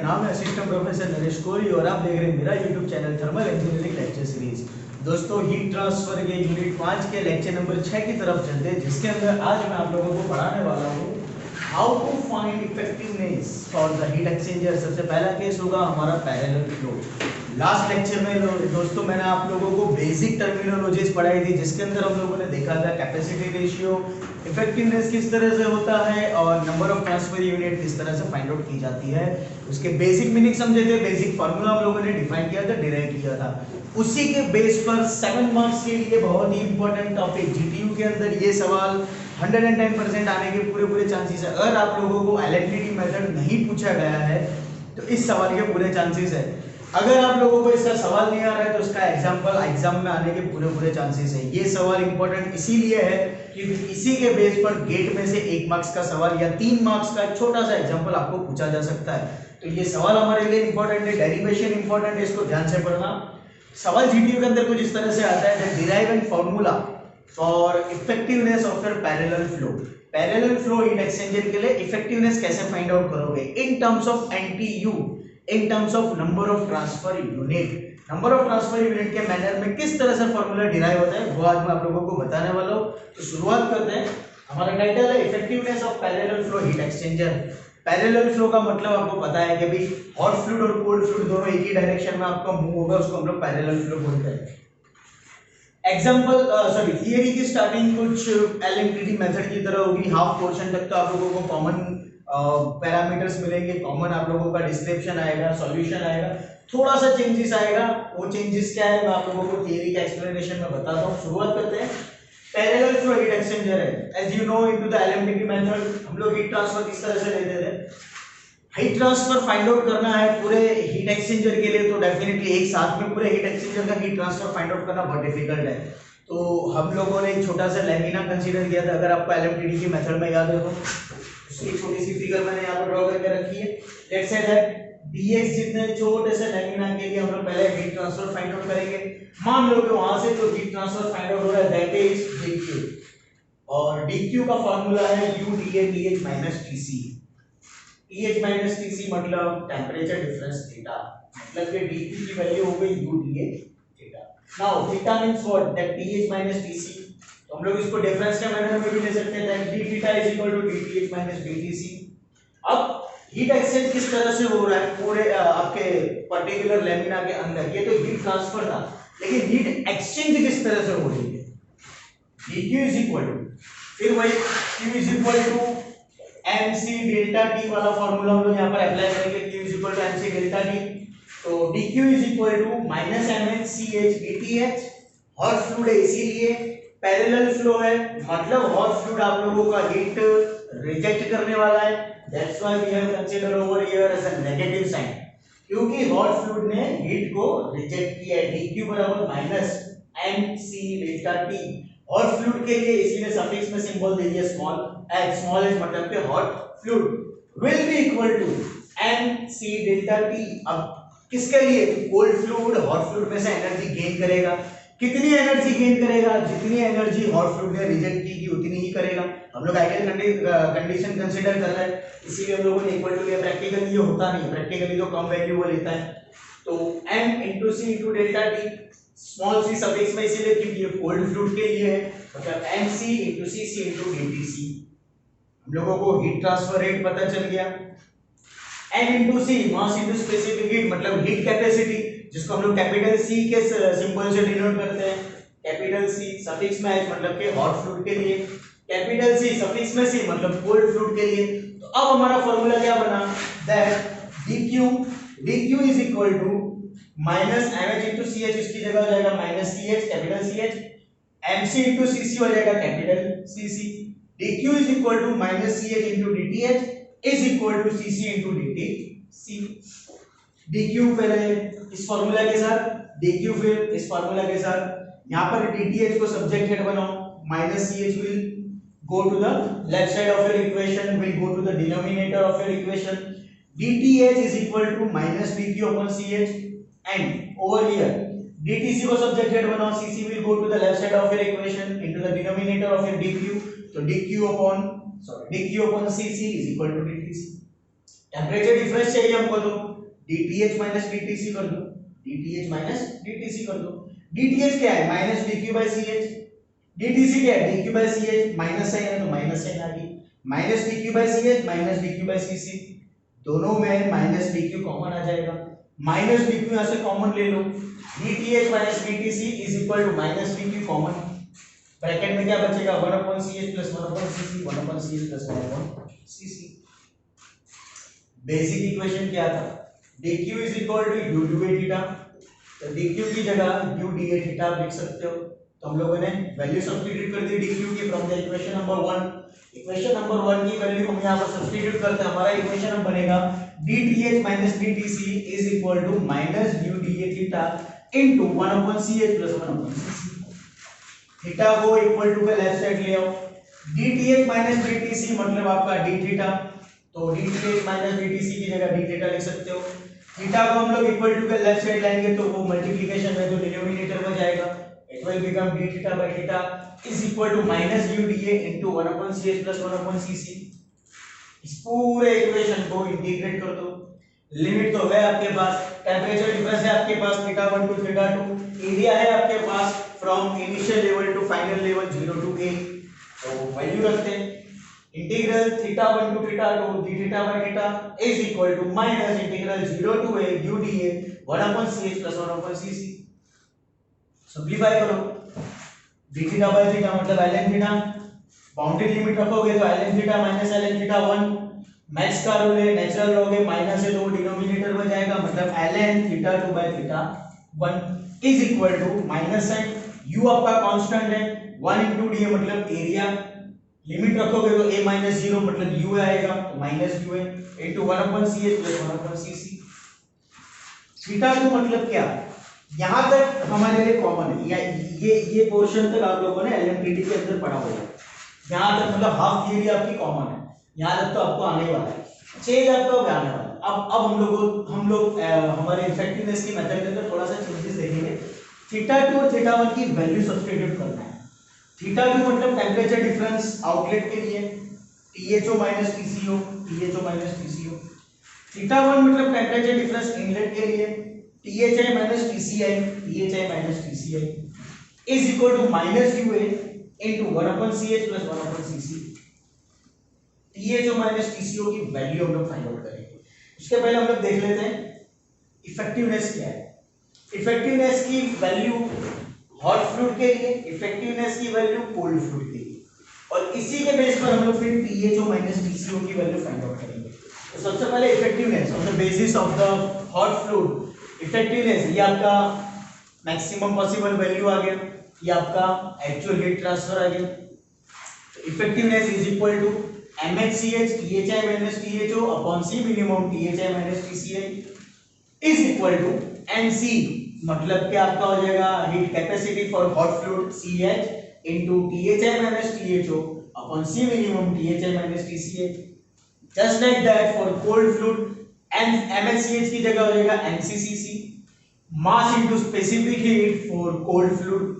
नाम है assistant professor Naresh Kohli और आप देख रहे हैं मेरा YouTube channel thermal engineering lecture series. दोस्तों हीट ट्रांसफर के यूनिट 5 के लेक्चर नंबर 6 की तरफ चलते हैं, जिसके अंदर आज मैं आप लोगों को पढ़ाने वाला हूँ how to find effectiveness for the heat exchanger. सबसे पहला केस होगा हमारा पैरेलल फ्लो। लास्ट लेक्चर में दोस्तों मैंने आप लोगों को बेसिक टर्मिनोलॉजीज पढ़ाई थी, जिसके अंदर हम लोगों ने देखा था कैपेसिटी रेशियो, इफेक्टिवनेस किस तरह से होता है और नंबर ऑफ ट्रांसफर यूनिट किस तरह से फाइंड आउट की जाती है। उसके बेसिक मीनिंग समझे थे, बेसिक फार्मूला हम लोगों ने डिफाइन किया था, डिराइव किया था। उसी के बेस पर 7 मार्क्स के लिए बहुत ही इंपॉर्टेंट टॉपिक जीटीयू के अंदर ये सवाल 110% आने के पूरे चांसेस है। अगर आप लोगों को एलएनटीडी मेथड नहीं पूछा गया है तो इस सवाल के पूरे चांसेस है। अगर आप लोगों को इसका सवाल नहीं आ रहा है तो उसका एग्जाम में आने के पूरे चांसेस है। ये सवाल इंपॉर्टेंट इसीलिए है क्योंकि इसी के बेस पर गेट में से 1 मार्क्स का सवाल या 3 मार्क्स का छोटा सा एग्जांपल आपको पूछा जा सकता है। तो ये सवाल हमारे लिए इंपॉर्टेंट है, डेरिवेशन इंपॉर्टेंट है, इसको ध्यान से पढ़ना। सवाल जीटीयू के अंदर कुछ इस तरह से आता है, the derive and formula for effectiveness of your parallel flow. Parallel flow heat exchanger के लिए इफेक्टिवनेस कैसे फाइंड आउट करोगे in terms of NTU, in terms of number of transfer unit. Number of transfer unit के manner में किस तरह से formula derive होता है वो आज मैं आप लोगों को बताने वाला हूं। तो शुरुआत करते हैं। हमारा टाइटल है effectiveness of parallel flow heat exchanger. Parallel flow का मतलब आपको पता है कि भाई हॉट फ्लूइड और कोल्ड फ्लूइड दोनों एक ही डायरेक्शन में आपका मूव होगा, उसको हम लोग पैरेलल फ्लो बोलते हैं। थियरी की स्टार्टिंग कुछ एलएमटीडी मेथड की तरह होगी। हाफ पोर्शन तक तो आप लोगों को कॉमन पैरामीटर्स मिलेंगे, कॉमन आप लोगों का डिस्क्रिप्शन आएगा, सॉल्यूशन आएगा, थोड़ा सा चेंजेस आएगा। वो चेंजेस क्या है मैं आप लोगों को थियरी के एक्सप्लेनेशन में बताता हूँ। शुरुआत करते हैं। पैरेलल फ्लो हीट एक्सचेंजर है, as you know into the LMTD method हम लोग हीट ट्रांसफर किस तरह से लेते थे। हीट ट्रांसफर फाइंड आउट करना है पूरे हीट एक्सचेंजर के लिए तो डेफिनेटली एक साथ में पूरे हीट एक्सचेंजर का हीट ट्रांसफर फाइंड आउट करना बहुत डिफिकल्ट है। तो हम लोगों ने एक छोटा सा लैमिना कंसीडर किया था। अगर आपको एलएमटीडी की मेथड में याद है तो एक छोटी सी फिगर मैंने यहाँ पर ड्रॉ करके रखी है। लेट्स से दैट dx जितने छोटे से लैमिना के लिए हम लोग पहले हीट ट्रांसफर फाइंड आउट करेंगे। मान लो कि वहां से जो हीट ट्रांसफर फाइंड आउट हो रहा है दैट इज dq, और dq का फार्मूला है u dA dh minus tc। TH minus TC मतलब टेम्परेचर डिफरेंस थीटा, मतलब कि dQ की वैल्यू हो गई U dA theta. Now theta means what, that TH minus TC। तो हम लोग इसको डिफरेंस के मैनर में भी ले सकते हैं, that d theta is equal to dTH minus dTC। अब हीट एक्सचेंज किस तरह से हो रहा है पूरे आपके पर्टिकुलर लैमिना के अंदर। ये तो हीट ट्रांसफर था, लेकिन हीट एक्सचेंज किस तरह से हो रही है। dQ इज इक्वल टू, फिर वही Q is equal to mc delta t वाला फार्मूला हम लोग यहाँ पर अप्लाई करेंगे। q is equal to mc delta t, तो dq is equal to minus mnch dth। Hot fluid है इसीलिए पैरेलल फ्लो है, मतलब हॉट फ्लूइड आप लोगों का हीट रिजेक्ट करने वाला है। That's why we have consider over here as a negative sign, क्योंकि हॉट फ्लूइड ने हीट को रिजेक्ट किया है। dq बराबर minus mc delta t hot fluid के लिए, इसलिए सफिक्स में सिंबल दे दिया स्मॉल h। स्मॉल h मतलब कि hot fluid will be equal to mc delta t। अब किसके लिए, कोल्ड फ्लूइड हॉट फ्लूइड में से एनर्जी गेन करेगा। कितनी एनर्जी गेन करेगा, जितनी एनर्जी हॉट फ्लूइड ने रिजेक्ट की थी उतनी ही करेगा। हम लोग आइडियल कंडीशन कंसीडर कर रहे हैं, इसीलिए हम लोगों ने इक्वल टू लिया। प्रैक्टिकली ये होता नहीं, प्रैक्टिकली जो कम वैल्यू वो लेता है। तो m into c into delta t, small c suffix में इसीलिए क्योंकि ये कोल्ड फ्लूइड के लिए है, मतलब mc into cc into dtc। हम लोगों को हीट ट्रांसफर रेट पता चल गया। n into c mass into specific heat मतलब हीट कैपेसिटी, जिसको हम लोग कैपिटल C के सिंबल से डिनोट करते हैं। कैपिटल C सफिक्स में h मतलब कि हॉट फ्लूइड के लिए, कैपिटल C सफिक्स में c मतलब कोल्ड फ्लूइड के लिए। तो अब हमारा फार्मूला क्या बना, that dq is equal to minus mh into ch, इसकी जगह हो जाएगा minus ch capital ch, mc into cc हो जाएगा capital cc। dq is equal to minus ch into dth is equal to cc into dtc। dq पहले इस formula के साथ, dq फिर इस फार्मूला के साथ, यहां पर dth को सब्जेक्ट हेड बनाओ, minus ch will go to the left side of your equation, will go to the denominator of your equation। dth is equal to minus dq upon ch, and over here dtc को subject head बनाओ, cc will go to the left side of your equation into the denominator of your dq, तो dq upon cc is equal to dtc। Temperature difference चाहिए हमको, तो DTH minus DTC कर दो, DTH minus DTC कर दो। DTH क्या है minus DQ by C H, DTC क्या है DQ by C H, minus sign है तो माइनस साइन आ गई, minus DQ by C H minus DQ by C C, दोनों में माइनस डीक्यू कॉमन आ जाएगा, माइनस डीक्यू यहां से कॉमन ले लो, DTH minus DTC is equal to minus DQ common, bracket में क्या बचेगा 1 upon C H plus 1 upon C C, 1 upon C H plus 1 upon C C. Basic equation क्या था dq is equal to u d A theta, तो dq की जगह u d a theta लिख सकते हो, तो हम लोगों ने वैल्यू सब्स्टिट्यूट कर दी dq की from the equation number 1, equation number 1 की वैल्यू हम यहां पर सब्स्टिट्यूट करते हैं, हमारा इक्वेशन बनेगा dth minus dtc is equal to minus u d a theta into 1 upon ch plus 1 upon cc, theta को इक्वल टू के लेफ्ट साइड ले आओ, dth माइनस dtc मतलब आपका d थीटा, तो dth माइनस dtc की जगह d थीटा लिख सकते हो, थीटा को हम लोग इक्वल टू के लेफ्ट साइड लाएंगे तो वो मल्टीप्लिकेशन में तो डिनोमिनेटर में जाएगा, it will become d theta by theta is equal to minus u dA into 1 upon ch plus 1 upon cc। इस पूरे इक्वेशन को इंटीग्रेट कर दो, लिमिट तो है आपके पास, टेंपरेचर डिफरेंस है आपके पास थीटा 1 टू थीटा 2, एरिया है आपके पास from initial level to final level 0 to a, तो वैल्यू रखते हैं integral theta 1 to theta 2 d theta by theta is equal to minus integral 0 to a u dA 1 upon ch plus 1 upon cc। Simplify करो, d theta by theta मतलब ln theta, boundary limit रखोगे तो ln theta minus ln theta 1, max का rule है natural log है minus है तो वो डिनोमिनेटर में जाएगा, मतलब ln theta 2 by theta 1 is equal to minus sign u आपका कांस्टेंट है 1 इनटू d मतलब एरिया, लिमिट रखोगे तो a माइनस 0 मतलब u आएगा तो माइनस u है into 1 upon ch plus 1 upon cc। Theta 2 मतलब क्या, यहां तक हमारे लिए कॉमन है, या ये पोर्शन तक आप लोगों ने एलएमटीडी के अंदर पढ़ा हुआ है, यहां तक मतलब हाफ थियरी आपकी कॉमन है, यहां तक तो आपको आने वाला है, चेंज आपको अब आने वाला है। अब हम लोग हमारे इफेक्टिवनेस की मेथड के अंदर थोड़ा सा चेंजेस देखेंगे, थीटा 2 और थीटा 1 की वैल्यू सब्स्टिट्यूट करना है, थीटा 2 मतलब टेंपरेचर डिफरेंस आउटलेट के लिए THO minus TCO, THO minus TCO, theta 1 मतलब टेंपरेचर डिफरेंस इनलेट के लिए THI minus TCI, THI minus TCI is equal to minus UA into 1 upon CH plus 1 upon CC। THO minus TCO की value हम लोग find out करेंगे, उसके पहले हम लोग देख लेते हैं इफेक्टिवनेस क्या है। इफेक्टिवनेस की वैल्यू हॉट फ्लूइड के लिए, इफेक्टिवनेस की वैल्यू कोल्ड फ्लूइड के लिए, और इसी के बेस पर हम लोग फिर THO माइनस TCO की वैल्यू फाइंड आउट करेंगे। तो सबसे पहले effectiveness on the basis of the hot fluid, effectiveness ये आपका मैक्सिमम पॉसिबल वैल्यू आ गया, ये आपका एक्चुअल हीट ट्रांसफर आ गया, effectiveness is equal to MHCH THI minus THO upon C minimum THI minus TCI is equal to NC, मतलब क्या आपका हो जाएगा heat capacity for hot fluid CH into THI minus THO upon C minimum THI minus TCI। Just like that for cold fluid MHCH की जगह हो जाएगा MCCC, mass into specific heat for cold fluid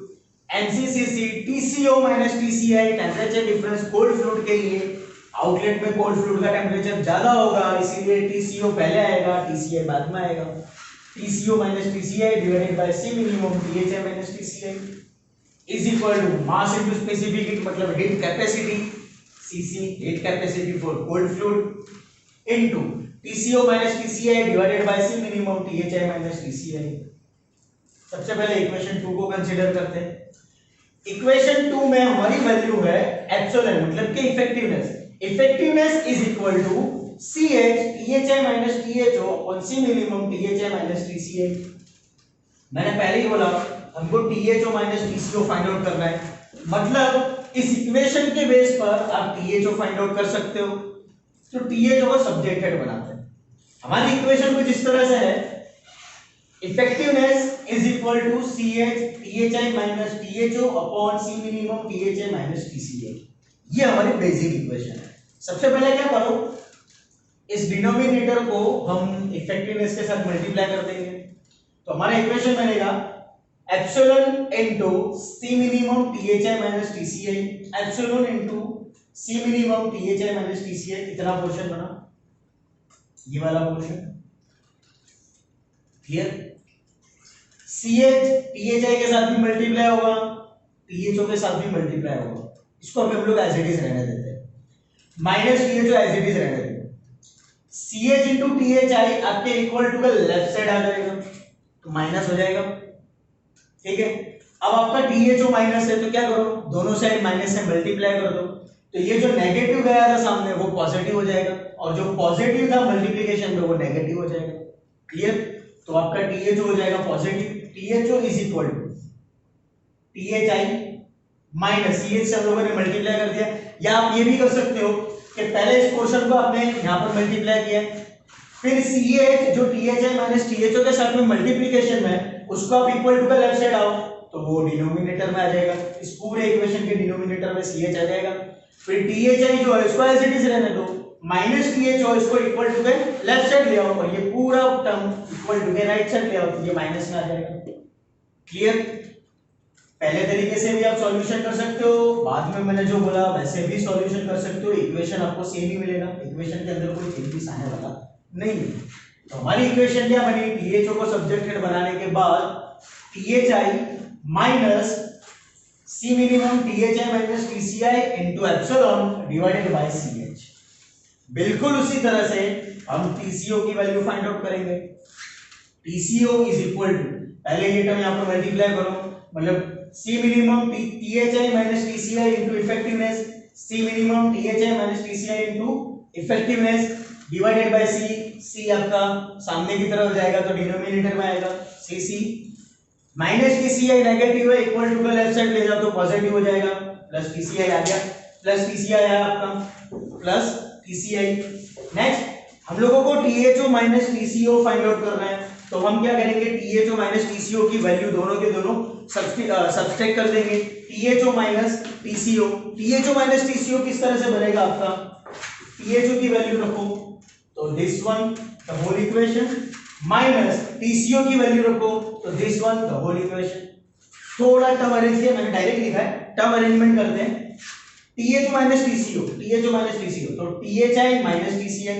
MCCC TCO minus TCI, temperature difference cold fluid के लिए outlet में cold fluid का temperature ज्यादा होगा इसीलिए TCO पहले आएगा TCI बाद में आएगा, TCO minus TCI divided by C minimum THI minus TCI is equal to mass into specific heat मतलब heat capacity CC, heat capacity for cold fluid into TCO minus TCI divided by C minimum THI minus TCI। सबसे पहले equation 2 को consider करते हैं, equation 2 में हमारी value है epsilon मतलब कि effectiveness, effectiveness is equal to CH THI minus THO upon C minimum THI minus TCI। मैंने पहले ही बोला हमको THO minus TCO find out करना है, मतलब इस इक्वेशन के बेस पर आप THO फाइंड आउट कर सकते हो, तो THO को सब्जेक्ट हेड बनाते हैं। हमारी इक्वेशन कुछ इस तरह से है, effectiveness is equal to CH THI minus THO upon C minimum THI minus TCI, ये हमारी बेसिक इक्वेशन है। सबसे पहले क्या करो, इस डिनोमिनेटर को हम इफेक्टिवनेस के साथ मल्टीप्लाई कर देंगे, तो हमारा इक्वेशन बनेगा epsilon into C minimum THI minus TCI, epsilon into C minimum THI minus TCI, इतना पोर्शन बना, ये वाला पोर्शन। क्लियर। CH THI के साथ भी मल्टीप्लाई होगा, THO के साथ भी मल्टीप्लाई होगा, इसको अभी हम लोग एज इट इज रहने देते हैं, minus THO as it is रहने देते हैं। CH इंटू THI आपके इक्वल टू का लेफ्ट साइड आ जाएगा, तो माइनस हो जाएगा, ठीक है। अब आपका THO माइनस है तो क्या करो, दोनों साइड माइनस से मल्टीप्लाई कर दो, तो ये जो नेगेटिव गया था सामने वो पॉजिटिव हो जाएगा, और जो पॉजिटिव था मल्टीप्लिकेशन में वो नेगेटिव हो जाएगा, क्लियर। तो आपका THO हो जाएगा positive, THO is equal to THI minus CH से हम लोगों ने मल्टीप्लाई कर दिया, या आप ये भी कर सकते हो कि पहले इस पोर्शन को आपने यहां पर मल्टीप्लाई किया, फिर CH जो THI माइनस THO के साथ में मल्टीप्लिकेशन में उसको आप इक्वल टू का लेफ्ट साइड आओ तो वो डिनोमिनेटर में आ जाएगा, इस पूरे इक्वेशन के डिनोमिनेटर में CH आ जाएगा, फिर THI जो है इसको एज इट इज रहने दो, माइनस THO इसको इक्वल टू के लेफ्ट साइड ले आओ, और ये पूरा टर्म इक्वल टू के राइट साइड ले आओ, तो ये माइनस में आ जाएगा, क्लियर। पहले तरीके से भी आप सॉल्यूशन कर सकते हो, बाद में मैंने जो बोला वैसे भी सॉल्यूशन कर सकते हो, इक्वेशन आपको सेम ही मिलेगा, इक्वेशन के अंदर कोई चेंजेस आने वाला नहीं। तो हमारी इक्वेशन क्या बनी, THO को सब्जेक्ट हेड बनाने के बाद THI minus C minimum THI minus TCI into epsilon divided by CH। बिल्कुल उसी तरह से हम TCO की वैल्यू फाइंड आउट करेंगे, TCO इज इक्वल टू, पहले ये टर्म यहां पर मल्टीप्लाई करो, मतलब C minimum THI minus TCI into effectiveness, C minimum THI minus TCI into effectiveness divided by C आपका सामने की तरफ जाएगा तो डिनोमिनेटर में आएगा CC, माइनस TCI नेगेटिव है, इक्वल टू का लेफ्ट साइड ले जाओ तो पॉजिटिव हो जाएगा, प्लस TCI आ गया, प्लस TCI आया आपका, प्लस TCI। नेक्स्ट हम लोगों को THO minus TCO find out करना है, तो हम क्या करेंगे, THO माइनस TCO की वैल्यू दोनों के दोनों सब्सट्रैक्ट कर देंगे, THO minus TCO, THO minus TCO किस तरह से बनेगा आपका, THO की वैल्यू रखो तो this one the whole equation, minus TCO की वैल्यू रखो तो this one the whole equation. थोड़ा टर्म अरेंज किया, मैंने डायरेक्ट लिखा है, टर्म अरेंजमेंट करते हैं, THO minus TCO, THO minus TCO तो THI माइनस TCI,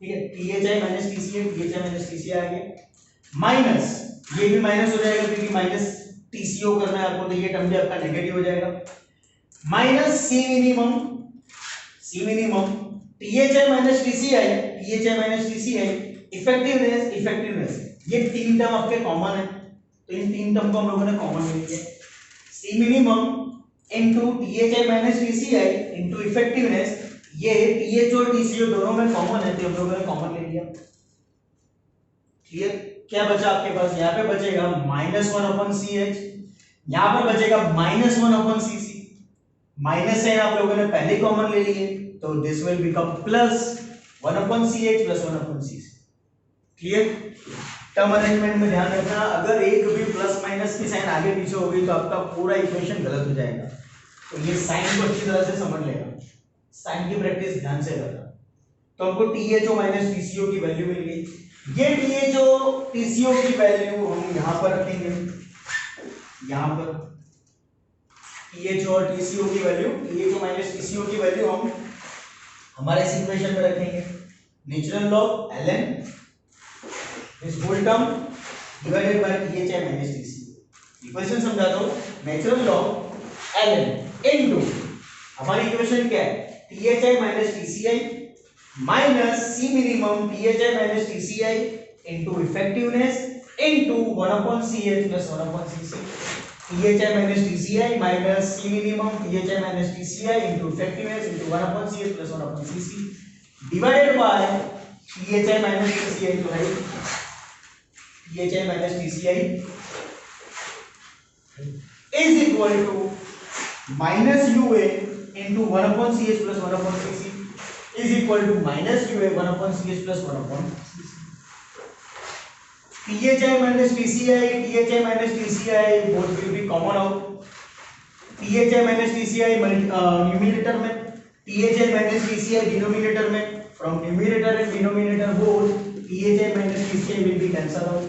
ठीक है, THI minus TCI, THI minus TCI आ गया, माइनस ये भी माइनस हो जाएगा क्योंकि माइनस TCO करना है आपको, तो ये टर्म भी आपका नेगेटिव हो जाएगा, minus C minimum THI minus TCI, THI minus TCI effectiveness, ये तीन टर्म आपके कॉमन है, तो इन तीन टर्म को हम लोगों ने कॉमन ले लिया, C minimum into THI minus TCI into effectiveness, ये THO और TCO दोनों में कॉमन है तो हम लोगों ने कॉमन ले लिया, क्लियर। क्या बचा आपके पास, यहाँ पे बचेगा -1/CH, यहाँ पर बचेगा -1/CC, माइनस है आप लोगों ने पहले कॉमन ले लिए तो this will become +1/CH + 1/CC, clear. Term arrangement में ध्यान रखना, अगर एक भी प्लस माइनस की साइन आगे पीछे हो गई तो आपका पूरा इक्वेशन गलत हो जाएगा, तो ये साइन को अच्छी तरह से समझ लेगा, साइन की प्रैक्टिस ध्यान से करना। तो हमको THO माइनस TCO की वैल्यू मिल गई, ये THO TCO की वैल्यू हम यहां पर रखेंगे, यहां पर THO और TCO की वैल्यू, THO माइनस TCO की वैल्यू हम हमारे इस इक्वेशन में रखेंगे, natural log ln this whole term divided by THI minus TCO। Equation समझा दो, नेचुरल लॉग ln इनटू हमारी इक्वेशन क्या है, THI minus TCI minus C minimum THI minus TCI into effectiveness into 1/CH + 1/CC, THI minus TCI minus C minimum THI minus TCI into effectiveness into 1/CH + 1/CC divided by THI minus TCI, तो right THI minus TCI is equal to -UA into 1/CH + 1/CC is equal to -UA 1/CH + 1/CC। THI minus TCI minus TCI both will be common out, THI minus TCI numerator में, THI minus TCI denominator में, from numerator and denominator both THI minus TCI will be cancelled out।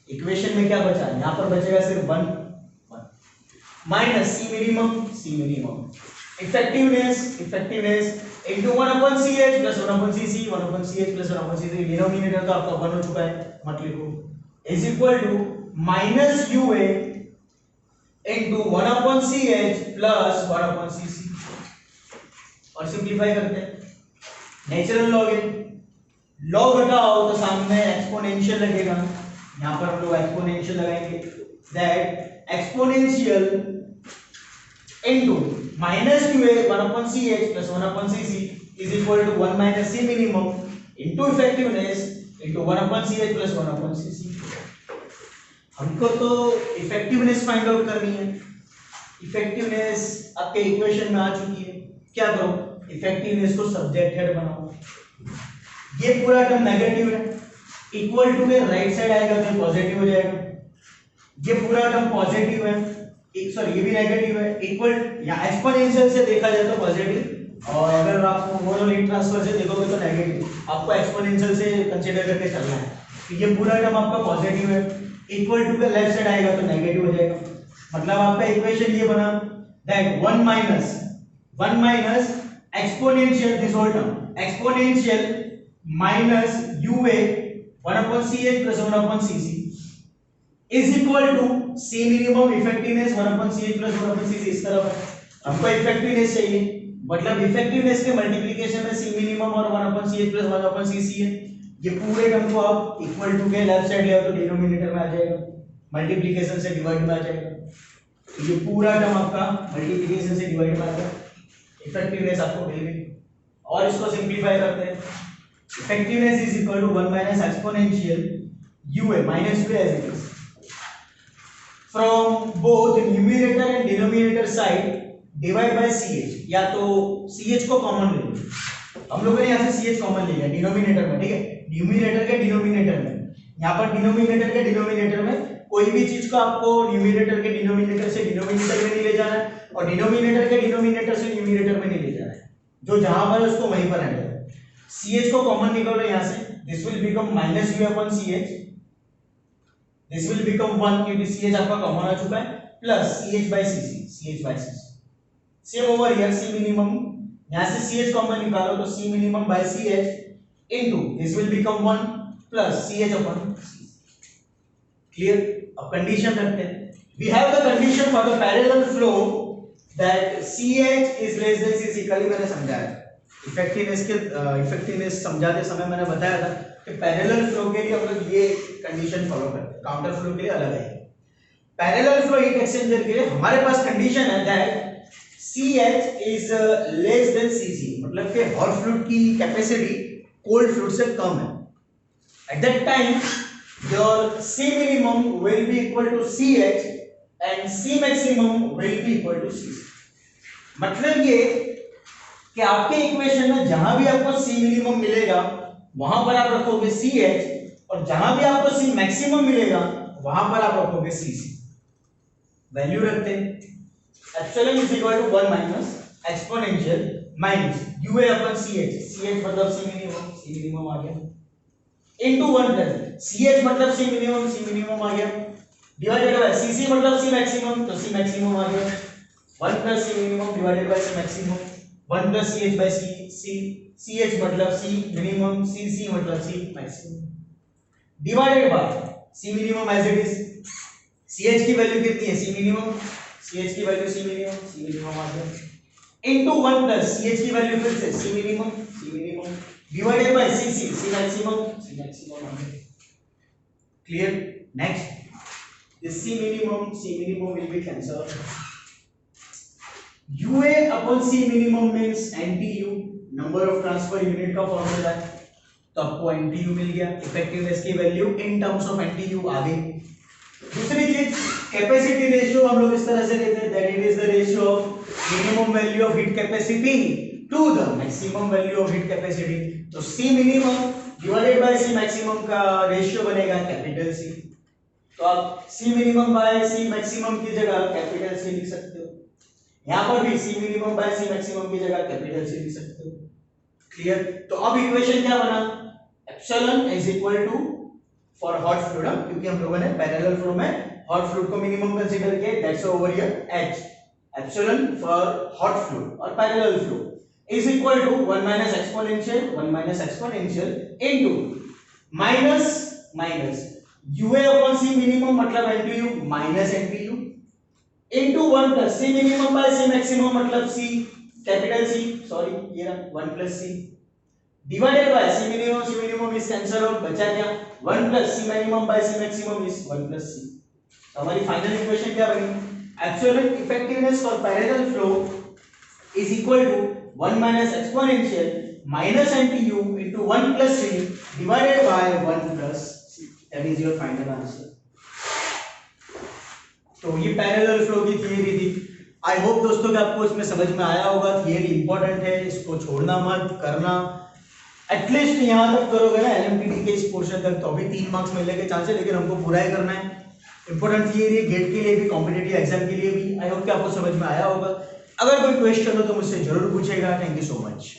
Equation में क्या बचा, यहाँ पर बचेगा सिर्फ 1 minus C minimum effectiveness into 1/CH + 1/CC, 1/CH + 1/CC, denominator तो आपका 1 हो चुका है, मत लिखो, is equal to minus UA into 1/CH plus 1/CC। और सिंप्लीफाई करते हैं, नेचुरल लॉग है, लॉग हटाओ तो सामने एक्सपोनेंशियल लगेगा, यहां पर हम लोग एक्सपोनेंशियल लगाएंगे, that exponential into minus UA 1/CH plus 1/CC is equal to 1 minus C minimum into effectiveness into 1/CH plus 1/CC। हमको तो इफेक्टिवनेस फाइंड आउट करनी है, इफेक्टिवनेस आपके इक्वेशन में आ चुकी है, क्या करो, इफेक्टिवनेस को सब्जेक्ट हेड बनाओ, ये पूरा टर्म नेगेटिव है, इक्वल टू के राइट साइड आएगा तो पॉजिटिव हो जाएगा, ये पूरा टर्म पॉजिटिव है, एक सॉरी ये भी नेगेटिव है, इक्वल या एक्सपोनेंशियल से देखा जाए तो पॉजिटिव, और अगर आप मोनोल हीट ट्रांसफर से देखोगे तो नेगेटिव, आपको एक्सपोनेंशियल से कंसीडर करके चलना है। तो ये पूरा टर्म आपका पॉजिटिव है, इक्वल टू के लेफ्ट साइड आएगा तो नेगेटिव हो जाएगा, मतलब आपका इक्वेशन ये बना that 1 minus exponential this whole term exponential minus UA 1/CH plus 1/CC is equal to C minimum effectiveness 1/CH plus 1/CC। इस तरफ हमको इफेक्टिवनेस चाहिए, मतलब इफेक्टिवनेस के मल्टीप्लिकेशन में C मिनिमम और 1/CH प्लस 1/CC है, ये पूरे टर्म को आप इक्वल टू के लेफ्ट साइड ले आओ तो डिनोमिनेटर में आ जाएगा, मल्टीप्लिकेशन से डिवाइड में आ जाएगा, तो ये पूरा टर्म आपका मल्टीप्लिकेशन से डिवाइड में आ जाएगा, इफेक्टिवनेस आपको मिल गई। और इसको सिंपलीफाई करते हैं, effectiveness is equal to 1 minus exponential UA minus UA as it is from both numerator and denominator side divide by CH, या तो CH को कॉमन ले लो, हम लोगों ने यहाँ से CH कॉमन ले लिया डिनोमिनेटर में, ठीक है, न्यूमरेटर के डिनोमिनेटर में, यहाँ पर डिनोमिनेटर के डिनोमिनेटर में कोई भी चीज को आपको न्यूमरेटर के डिनोमिनेटर से डिनोमिनेटर में नहीं ले जाना है, और डिनोमिनेटर के डिनोमिनेटर से न्यूमरेटर में नहीं ले जाना है, जो जहां पर उसको वहीं पर रहना है। CH को कॉमन निकालो यहाँ से, this will become minus UA upon CH, this will become 1 क्योंकि CH आपका कॉमन आ चुका है, plus CH by CC, same over here C minimum, यहाँ से CH कॉमन निकालो तो C minimum by CH into this will become 1 plus CH upon CC। Clear? अब कंडीशन रखते हैं, we have the condition for the parallel flow that CH is less than CC। कल ही मैंने समझाया इफेक्टिवनेस समझाते समय मैंने बताया था कि पैरेलल फ्लो के लिए हम लोग ये कंडीशन फॉलो करते हैं, काउंटर फ्लो के लिए अलग है। पैरेलल फ्लो हीट एक्सचेंजर के लिए हमारे पास कंडीशन है that CH is less than CC, मतलब कि हॉट फ्लूइड की कैपेसिटी कोल्ड फ्लूइड से कम है। At that time your C minimum will be equal to CH and C maximum will be equal to CC। मतलब ये कि आपके इक्वेशन में जहां भी आपको C minimum मिलेगा वहां पर आप रखोगे CH, और जहां भी आपको C maximum मिलेगा वहां पर आप रखोगे CC। वैल्यू रखते हैं, epsilon is equal to 1 minus exponential minus UA upon CH, CH मतलब C मिनिमम आ गया, इनटू 1 प्लस CH मतलब C मिनिमम आ गया, डिवाइडेड बाय CC मतलब C मैक्सिमम, तो C मैक्सिमम आ गया, 1 plus C minimum divided by C maximum, 1 plus CH by C, CH मतलब C मिनिमम, CC मतलब C maximum, divided by C minimum as it is, CH की value कितनी है C minimum, CH की value C minimum आ गया, into 1 plus CH की value फिर से C minimum divided by CC, C maximum आ गया। Clear? Next, this C minimum will be cancelled, UA upon C minimum means NTU, number of transfer unit का formula है, तो आपको NTU मिल गया, इफेक्टिवनेस की value in terms of NTU आ गई। दूसरी चीज कैपेसिटी रेशियो हम लोग इस तरह से लेते हैं that it is the ratio of minimum value of heat capacity to the maximum value of heat capacity, तो C minimum divided by C maximum का रेशियो बनेगा कैपिटल C, तो आप C minimum by C maximum की जगह capital C लिख सकते हो, यहाँ पर भी C minimum by C maximum की जगह कैपिटल C लिख सकते हो। क्लियर? तो अब इक्वेशन क्या बना, epsilon is equal to for hot fluid, क्योंकि हम लोगों ने पैरेलल फ्लो में हॉट फ्लूइड को मिनिमम कंसीडर किया, that's over here H, epsilon for hot fluid और parallel flow is equal to 1 minus exponential into minus UA upon C minimum मतलब NTU minus NTU into 1 plus C minimum by C maximum मतलब C capital C sorry ये रहा 1 plus C divided by C minimum is cancel out बचा क्या 1 plus C minimum by C maximum is 1 plus C. हमारी final equation क्या बनी actual effectiveness for parallel flow is equal to 1 minus exponential minus NTU into 1 plus C divided by 1 plus C. That is your final answer. तो ये parallel flow की theory थी। I hope दोस्तों कि आपको इसमें समझ में आया होगा। थियरी इंपॉर्टेंट है, इसको छोड़ना मत, करना एटलीस्ट यहाँ तक करोगे ना एलएमटीडी के इस पोर्शन तक तो अभी 3 मार्क्स मिलने के चांस है, लेकिन हमको पूरा ही करना है। इंपॉर्टेंट थियरी है गेट के लिए भी, कॉम्पिटिटिव एग्जाम के लिए भी। आई होप कि आपको समझ में आया होगा। अगर कोई क्वेश्चन हो तो मुझसे जरूर पूछेगा। Thank you so much.